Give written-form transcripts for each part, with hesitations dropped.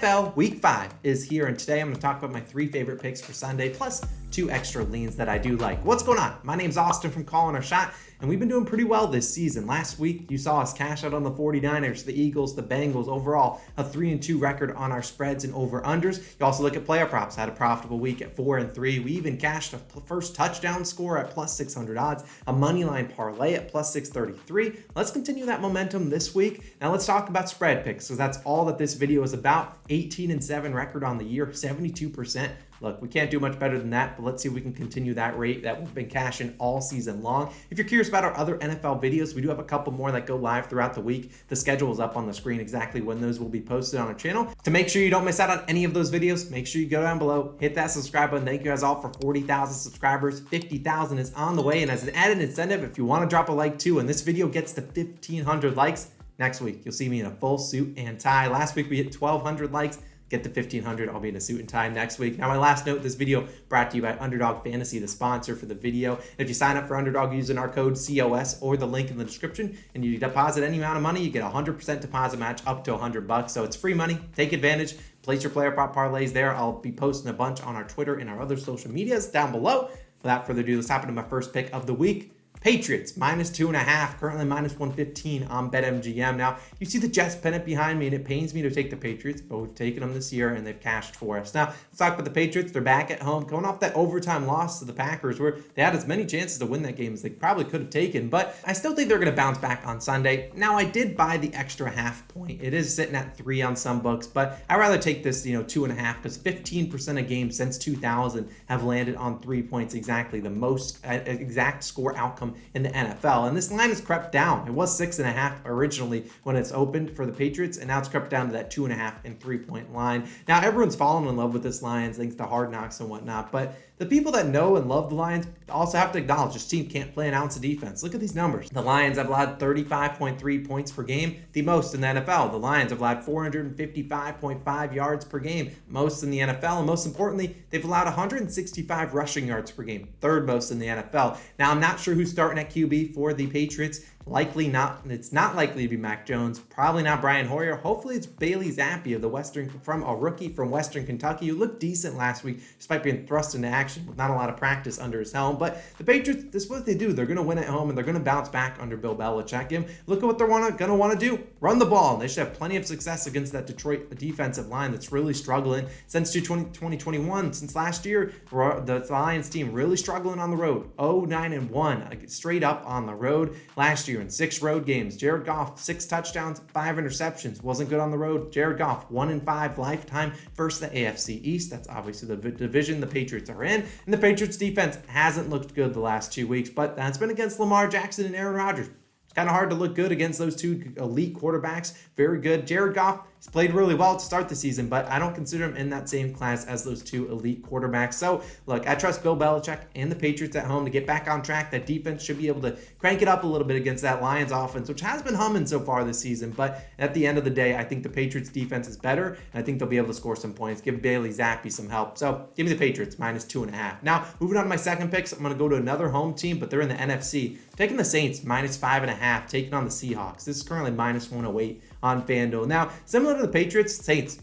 NFL Week 5 is here, and today I'm going to talk about my 3 favorite picks for Sunday, plus 2 extra leans that I do like. What's going on? My name's Austin from Calling Our Shot, and we've been doing pretty well this season. Last week, you saw us cash out on the 49ers, the Eagles, the Bengals. Overall, a 3-2 record on our spreads and over-unders. You also look at player props. Had a profitable week at 4-3. We even cashed a first touchdown score at plus 600 odds, a money line parlay at plus 633. Let's continue that momentum this week. Now let's talk about spread picks, because that's all that this video is about. 18-7 record on the year, 72%. Look, we can't do much better than that, but let's see if we can continue that rate that we've been cashing all season long. If you're curious about our other NFL videos, we do have a couple more that go live throughout the week. The schedule is up on the screen exactly when those will be posted on our channel. To make sure you don't miss out on any of those videos, make sure you go down below, hit that subscribe button. Thank you guys all for 40,000 subscribers. 50,000 is on the way, and as an added incentive, if you want to drop a like too, and this video gets to 1,500 likes, next week you'll see me in a full suit and tie. Last week we hit 1,200 likes. Get to 1,500, I'll be in a suit and tie next week. Now, my last note, this video brought to you by Underdog Fantasy, the sponsor for the video. If you sign up for Underdog using our code COS or the link in the description, and you deposit any amount of money, you get a 100% deposit match up to $100. So it's free money. Take advantage. Place your player prop parlays there. I'll be posting a bunch on our Twitter and our other social medias down below. Without further ado, let's hop into my first pick of the week. Patriots, minus 2.5, currently minus 115 on BetMGM. Now, you see the Jets pennant behind me, and it pains me to take the Patriots, but we've taken them this year, and they've cashed for us. Now, let's talk about the Patriots. They're back at home, coming off that overtime loss to the Packers, where they had as many chances to win that game as they probably could have taken, but I still think they're going to bounce back on Sunday. Now, I did buy the extra half point. It is sitting at 3 on some books, but I'd rather take this, 2.5, because 15% of games since 2000 have landed on 3 points exactly, the most exact score outcome in the NFL. And this line has crept down. It was 6.5 originally when it's opened for the Patriots, and now it's crept down to that 2.5 and 3-point line. Now, everyone's fallen in love with this Lions thanks to Hard Knocks and whatnot, but the people that know and love the Lions also have to acknowledge this team can't play an ounce of defense. Look at these numbers. The Lions have allowed 35.3 points per game, the most in the NFL. The Lions have allowed 455.5 yards per game, most in the NFL. And most importantly, they've allowed 165 rushing yards per game, third most in the NFL. Now, I'm not sure who's starting at QB for the Patriots. Likely not. It's not likely to be Mac Jones. Probably not Brian Hoyer. Hopefully it's Bailey Zappi of a rookie from Western Kentucky who looked decent last week despite being thrust into action with not a lot of practice under his helm. But the Patriots, this is what they do. They're going to win at home, and they're going to bounce back under Bill Belichick. And look at what they're going to want to do. Run the ball. And they should have plenty of success against that Detroit defensive line that's really struggling since 2021. Since last year, the Lions team really struggling on the road. 0-9-1 straight up on the road last year. In 6 road games. Jared Goff, 6 touchdowns, 5 interceptions. Wasn't good on the road. Jared Goff, 1-5 lifetime versus the AFC East. That's obviously the division the Patriots are in. And the Patriots defense hasn't looked good the last 2 weeks, but that's been against Lamar Jackson and Aaron Rodgers. It's kind of hard to look good against those 2 elite quarterbacks. Very good. Jared Goff, he's played really well to start the season, but I don't consider him in that same class as those 2 elite quarterbacks. So, look, I trust Bill Belichick and the Patriots at home to get back on track. That defense should be able to crank it up a little bit against that Lions offense, which has been humming so far this season. But at the end of the day, I think the Patriots defense is better, and I think they'll be able to score some points. Give Bailey Zappi some help. So, give me the Patriots, minus 2.5. Now, moving on to my second picks, I'm going to go to another home team, but they're in the NFC. Taking the Saints, minus 5.5, taking on the Seahawks. This is currently minus 108 on FanDuel. Now, similar to the Patriots, Saints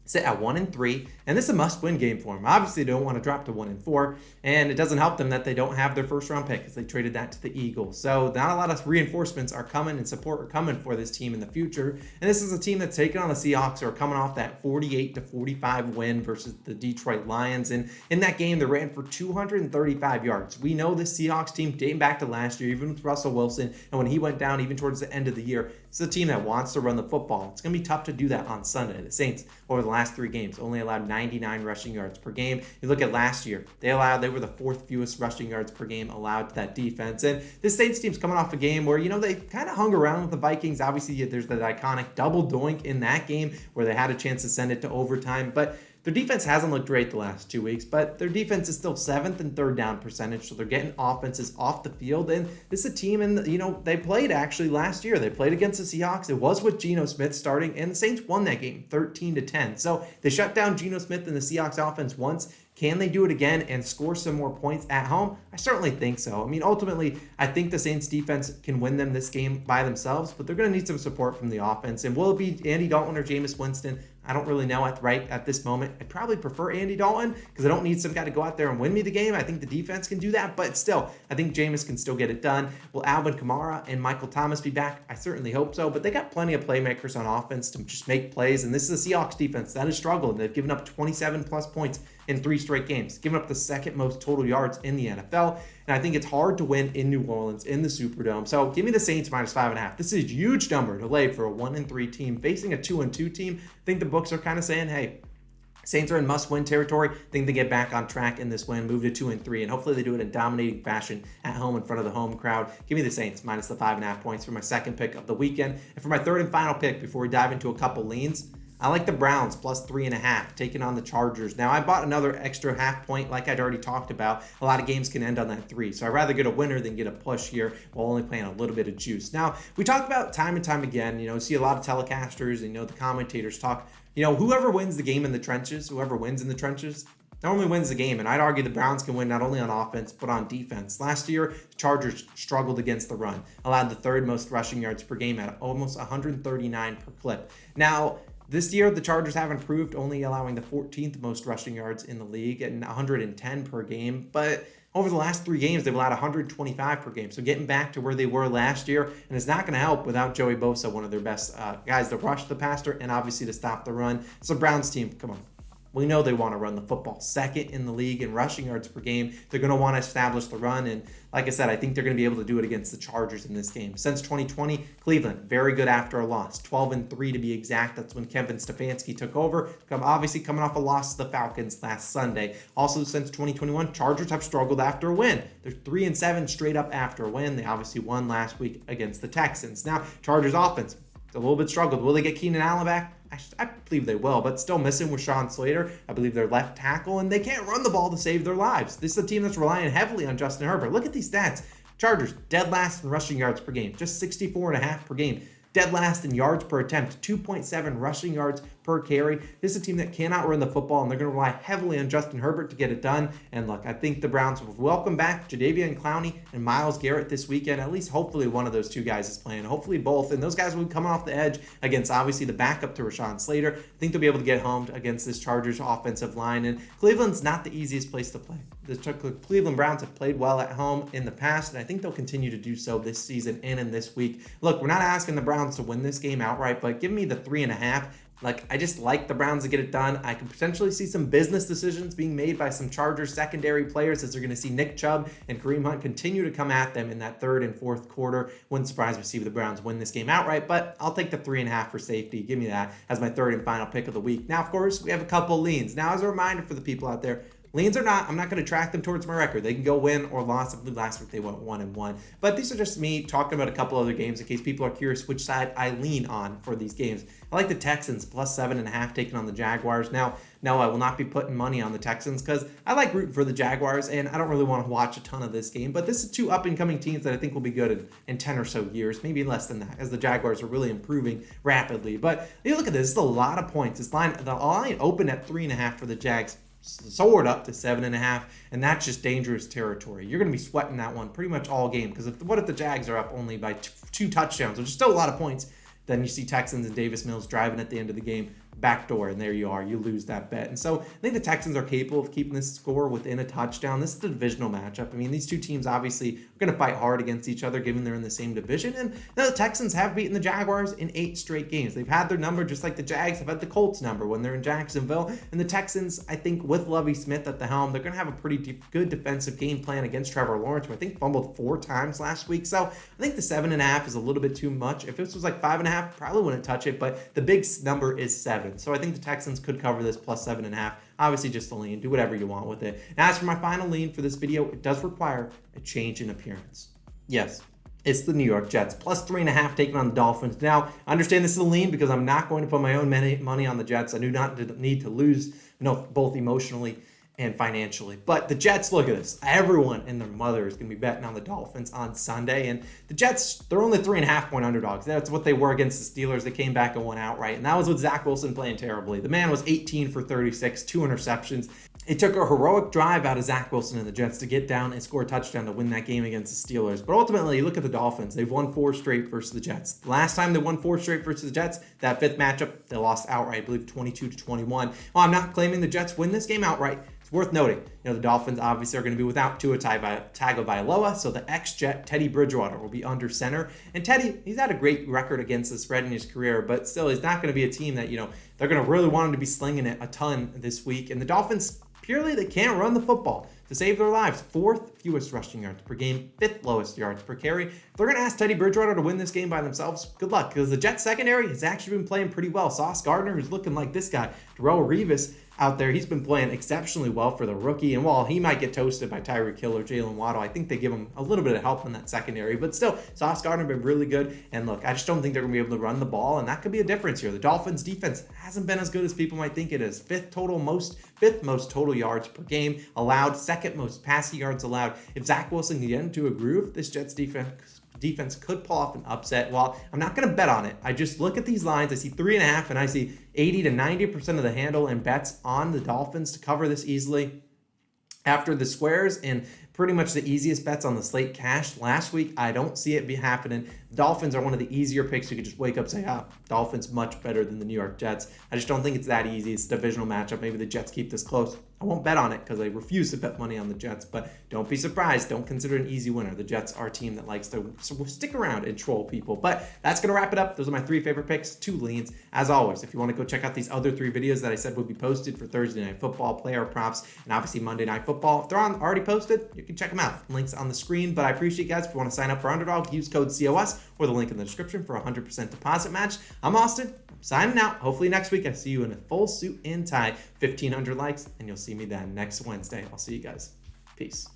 sit at 1-3, and this is a must-win game for them. Obviously, they don't want to drop to 1-4, and it doesn't help them that they don't have their first-round pick because they traded that to the Eagles. So not a lot of reinforcements are coming and support are coming for this team in the future. And this is a team that's taken on the Seahawks who are coming off that 48-45 win versus the Detroit Lions. And in that game, they ran for 235 yards. We know this Seahawks team dating back to last year, even with Russell Wilson, and when he went down, even towards the end of the year, it's a team that wants to run the football. It's going to be tough to do that on Sunday. The Saints, over the last 3 games, only allowed 99 rushing yards per game. You look at last year, they were the 4th fewest rushing yards per game allowed to that defense. And this Saints team's coming off a game where, they kind of hung around with the Vikings. Obviously, there's that iconic double doink in that game where they had a chance to send it to overtime. But their defense hasn't looked great the last 2 weeks, but their defense is still 7th in third down percentage, so they're getting offenses off the field. And this is a team, and they played actually last year. They played against the Seahawks. It was with Geno Smith starting, and the Saints won that game 13-10. So they shut down Geno Smith and the Seahawks offense once. Can they do it again and score some more points at home? I certainly think so. I mean, ultimately, I think the Saints defense can win them this game by themselves, but they're going to need some support from the offense. And will it be Andy Dalton or Jameis Winston? I don't really know at this moment. I'd probably prefer Andy Dalton because I don't need some guy to go out there and win me the game. I think the defense can do that, but still, I think Jameis can still get it done. Will Alvin Kamara and Michael Thomas be back? I certainly hope so, but they got plenty of playmakers on offense to just make plays, and this is a Seahawks defense that has struggled. They've given up 27 plus points in 3 straight games, given up the second most total yards in the NFL, and I think it's hard to win in New Orleans in the Superdome. So give me the Saints -5.5. This is a huge number to lay for a 1-3 team facing a 2-2 team. I think the books are kind of saying, hey, Saints are in must-win territory. I think they get back on track in this win, move to 2-3, and hopefully they do it in dominating fashion at home in front of the home crowd. Give me the Saints -5.5 points for my second pick of the weekend. And for my third and final pick, before we dive into a couple leans, I like the Browns +3.5, taking on the Chargers. Now, I bought another extra half point like I'd already talked about. A lot of games can end on that 3, so I'd rather get a winner than get a push here while only playing a little bit of juice. Now, we talk about time and time again, see a lot of telecasters and, the commentators talk, whoever wins the game in the trenches, whoever wins in the trenches, normally wins the game, and I'd argue the Browns can win not only on offense, but on defense. Last year, the Chargers struggled against the run, allowed the 3rd most rushing yards per game at almost 139 per clip. Now, this year, the Chargers have improved, only allowing the 14th most rushing yards in the league at 110 per game. But over the last 3 games, they've allowed 125 per game. So getting back to where they were last year, and it's not going to help without Joey Bosa, one of their best guys to rush the passer and obviously to stop the run. It's a Browns team. Come on. We know they want to run the football, 2nd in the league in rushing yards per game. They're going to want to establish the run, and like I said, I think they're going to be able to do it against the Chargers in this game. Since 2020, Cleveland, very good after a loss, 12-3 to be exact. That's when Kevin Stefanski took over, obviously coming off a loss to the Falcons last Sunday. Also, since 2021, Chargers have struggled after a win. They're 3-7 straight up after a win. They obviously won last week against the Texans. Now, Chargers offense, a little bit struggled. Will they get Keenan Allen back? I believe they will, but still missing with Sean Slater. I believe they're left tackle, and they can't run the ball to save their lives. This is a team that's relying heavily on Justin Herbert. Look at these stats. Chargers, dead last in rushing yards per game, just 64.5 per game. Dead last in yards per attempt, 2.7 rushing yards per carry. This is a team that cannot run the football, and they're going to rely heavily on Justin Herbert to get it done. And look, I think the Browns will welcome back Jadeveon Clowney and Myles Garrett this weekend. At least hopefully one of those 2 guys is playing. Hopefully both. And those guys will be coming off the edge against obviously the backup to Rashawn Slater. I think they'll be able to get home against this Chargers offensive line. And Cleveland's not the easiest place to play. The Cleveland Browns have played well at home in the past, and I think they'll continue to do so this season and in this week. Look, we're not asking the Browns to win this game outright, but give me the 3.5. I just like the Browns to get it done. I can potentially see some business decisions being made by some Chargers secondary players as they're going to see Nick Chubb and Kareem Hunt continue to come at them in that 3rd and 4th quarter. Wouldn't surprise me to see the Browns win this game outright, but I'll take the 3.5 for safety. Give me that as my 3rd and final pick of the week. Now, of course, we have a couple leans. Now, as a reminder for the people out there, leans or not, I'm not going to track them towards my record. They can go win or loss. I believe last week they went 1-1. But these are just me talking about a couple other games in case people are curious which side I lean on for these games. I like the Texans +7.5 taking on the Jaguars. Now, no, I will not be putting money on the Texans because I like rooting for the Jaguars, and I don't really want to watch a ton of this game. But this is 2 up-and-coming teams that I think will be good in 10 or so years, maybe less than that, as the Jaguars are really improving rapidly. But you look at this, it's a lot of points. The line opened at 3.5 for the Jags, soared up to 7.5, and that's just dangerous territory. You're going to be sweating that one pretty much all game because what if the Jags are up only by 2 touchdowns, which is still a lot of points? Then you see Texans and Davis Mills driving at the end of the game, backdoor, and there you are. You lose that bet. And so I think the Texans are capable of keeping this score within a touchdown. This is the divisional matchup. I mean, these 2 teams obviously are going to fight hard against each other given they're in the same division. And the Texans have beaten the Jaguars in 8 straight games. They've had their number just like the Jags have had the Colts number when they're in Jacksonville. And the Texans, I think with Lovie Smith at the helm, they're going to have a pretty good defensive game plan against Trevor Lawrence, who I think fumbled 4 times last week. So I think the 7.5 is a little bit too much. If this was like 5.5, probably wouldn't touch it, but the big number is 7. So I think the Texans could cover this +7.5. Obviously, just a lean. Do whatever you want with it. Now, as for my final lean for this video, it does require a change in appearance. Yes, it's the New York Jets, +3.5 taking on the Dolphins. Now, I understand this is a lean because I'm not going to put my own money on the Jets. I do not need to lose, both emotionally and financially. But the Jets, look at this. Everyone and their mother is going to be betting on the Dolphins on Sunday. And the Jets, they're only 3.5-point underdogs. That's what they were against the Steelers. They came back and won outright. And that was with Zach Wilson playing terribly. The man was 18 for 36, 2 interceptions. It took a heroic drive out of Zach Wilson and the Jets to get down and score a touchdown to win that game against the Steelers. But ultimately, you look at the Dolphins. They've won 4 straight versus the Jets. The last time they won 4 straight versus the Jets, that 5th matchup, they lost outright, I believe 22-21. While I'm not claiming the Jets win this game outright, it's worth noting, the Dolphins obviously are going to be without Tua Tagovailoa, so the ex-Jet Teddy Bridgewater will be under center. And Teddy, he's had a great record against the spread in his career, but still, he's not going to be a team that, they're going to really want him to be slinging it a ton this week. And the Dolphins, purely, they can't run the football to save their lives. 4th fewest rushing yards per game, 5th lowest yards per carry. If they're going to ask Teddy Bridgewater to win this game by themselves, good luck, because the Jets secondary has actually been playing pretty well. Sauce Gardner, who's looking like this guy, Darrelle Revis out there, he's been playing exceptionally well for the rookie. And while he might get toasted by Tyreek Hill or Jalen Waddle, I think they give him a little bit of help in that secondary. But still, Sauce Gardner been really good. And look, I just don't think they're going to be able to run the ball, and that could be a difference here. The Dolphins' defense hasn't been as good as people might think it is. 5th most total yards per game allowed, 2nd most passing yards allowed. If Zach Wilson can get into a groove, this Jets defense could pull off an upset. Well, I'm not going to bet on it. I just look at these lines. I see 3.5, and I see 80 to 90% of the handle and bets on the Dolphins to cover this easily. After the squares and pretty much the easiest bets on the slate cash last week, I don't see it be happening. Dolphins are one of the easier picks. You could just wake up and say, Dolphins much better than the New York Jets. I just don't think it's that easy. It's a divisional matchup. Maybe the Jets keep this close. I won't bet on it because I refuse to bet money on the Jets, but don't be surprised. Don't consider it an easy winner. The Jets are a team that likes to stick around and troll people. But that's going to wrap it up. Those are my 3 favorite picks, 2 leans. As always, if you want to go check out these other 3 videos that I said would be posted for Thursday Night Football, player props, and obviously Monday Night Football, if they're already posted, you can check them out. Links on the screen. But I appreciate you guys. If you want to sign up for Underdog, use code COS or the link in the description for a 100% deposit match. I'm Austin. Signing out. Hopefully next week I see you in a full suit and tie, 1,500 likes, and you'll see me then next Wednesday. I'll see you guys. Peace.